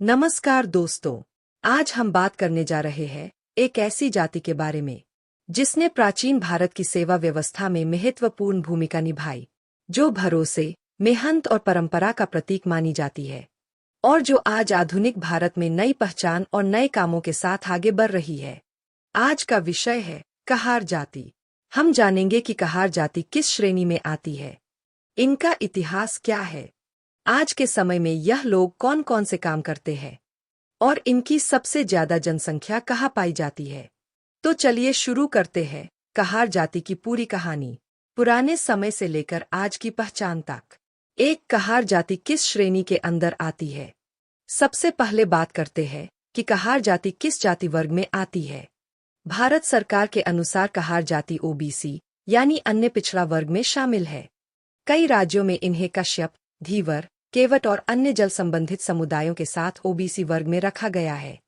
नमस्कार दोस्तों। आज हम बात करने जा रहे हैं एक ऐसी जाति के बारे में जिसने प्राचीन भारत की सेवा व्यवस्था में महत्वपूर्ण भूमिका निभाई, जो भरोसे, मेहनत और परंपरा का प्रतीक मानी जाती है और जो आज आधुनिक भारत में नई पहचान और नए कामों के साथ आगे बढ़ रही है। आज का विषय है कहार जाति। हम जानेंगे कि कहार जाति किस श्रेणी में आती है, इनका इतिहास क्या है, आज के समय में यह लोग कौन कौन से काम करते हैं और इनकी सबसे ज्यादा जनसंख्या कहाँ पाई जाती है। तो चलिए शुरू करते हैं कहार जाति की पूरी कहानी, पुराने समय से लेकर आज की पहचान तक। एक कहार जाति किस श्रेणी के अंदर आती है। सबसे पहले बात करते हैं कि कहार जाति किस जाति वर्ग में आती है। भारत सरकार के अनुसार कहार जाति ओबीसी यानी अन्य पिछड़ा वर्ग में शामिल है। कई राज्यों में इन्हें कश्यप, धीवर, केवट और अन्य जल संबंधित समुदायों के साथ ओबीसी वर्ग में रखा गया है।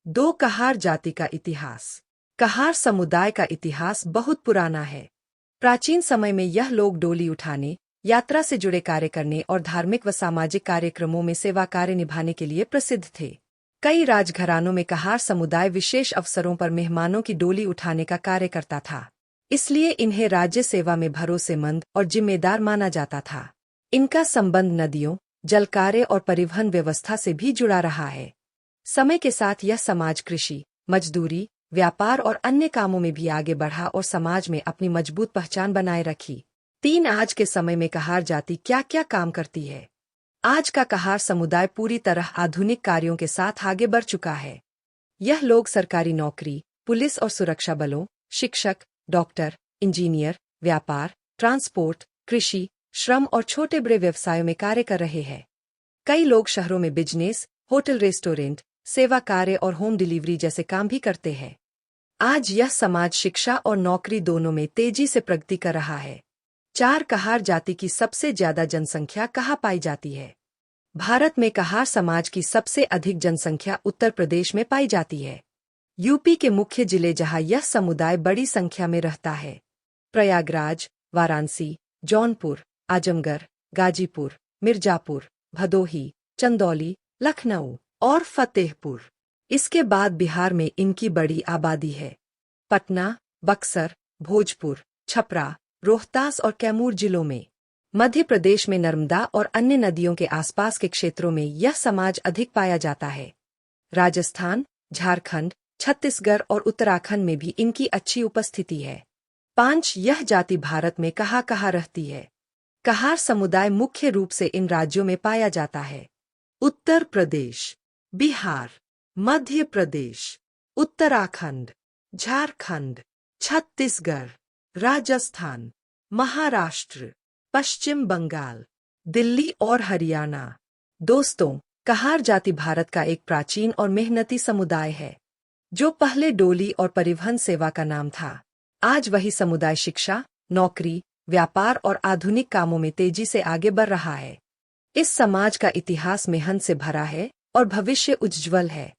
दो, कहार जाति का इतिहास। कहार समुदाय का इतिहास बहुत पुराना है। प्राचीन समय में यह लोग डोली उठाने, यात्रा से जुड़े कार्य करने और धार्मिक व सामाजिक कार्यक्रमों में सेवा कार्य निभाने के लिए प्रसिद्ध थे। कई राजघरानों में कहार समुदाय विशेष अवसरों पर मेहमानों की डोली उठाने का कार्य करता था, इसलिए इन्हें राज्य सेवा में भरोसेमंद और जिम्मेदार माना जाता था। इनका संबंध नदियों, जल कार्य और परिवहन व्यवस्था से भी जुड़ा रहा है। समय के साथ यह समाज कृषि, मजदूरी, व्यापार और अन्य कामों में भी आगे बढ़ा और समाज में अपनी मजबूत पहचान बनाए रखी। 3, आज के समय में कहार जाति क्या क्या काम करती है। आज का कहार समुदाय पूरी तरह आधुनिक कार्यों के साथ आगे बढ़ चुका है। यह लोग सरकारी नौकरी, पुलिस और सुरक्षा बलों, शिक्षक, डॉक्टर, इंजीनियर, व्यापार, ट्रांसपोर्ट, कृषि, श्रम और छोटे बड़े व्यवसायों में कार्य कर रहे हैं। कई लोग शहरों में बिजनेस, होटल, रेस्टोरेंट, सेवा कार्य और होम डिलीवरी जैसे काम भी करते हैं। आज यह समाज शिक्षा और नौकरी दोनों में तेजी से प्रगति कर रहा है। 4, कहार जाति की सबसे ज्यादा जनसंख्या कहाँ पाई जाती है। भारत में कहार समाज की सबसे अधिक जनसंख्या उत्तर प्रदेश में पाई जाती है। यूपी के मुख्य जिले जहां यह समुदाय बड़ी संख्या में रहता है, प्रयागराज, वाराणसी, जौनपुर, आजमगढ़, गाजीपुर, मिर्जापुर, भदोही, चंदौली, लखनऊ और फतेहपुर। इसके बाद बिहार में इनकी बड़ी आबादी है। पटना, बक्सर, भोजपुर, छपरा, रोहतास और कैमूर जिलों में। मध्य प्रदेश में नर्मदा और अन्य नदियों के आसपास के क्षेत्रों में यह समाज अधिक पाया जाता है। राजस्थान, झारखंड, छत्तीसगढ़ और उत्तराखंड में भी इनकी अच्छी उपस्थिति है। 5, यह जाति भारत में कहाँ कहाँ रहती है। कहार समुदाय मुख्य रूप से इन राज्यों में पाया जाता है: उत्तर प्रदेश, बिहार, मध्य प्रदेश, उत्तराखंड, झारखंड, छत्तीसगढ़, राजस्थान, महाराष्ट्र, पश्चिम बंगाल, दिल्ली और हरियाणा। दोस्तों, कहार जाति भारत का एक प्राचीन और मेहनती समुदाय है, जो पहले डोली और परिवहन सेवा का नाम था। आज वही समुदाय शिक्षा, नौकरी, व्यापार और आधुनिक कामों में तेजी से आगे बढ़ रहा है। इस समाज का इतिहास मेहनत से भरा है और भविष्य उज्ज्वल है।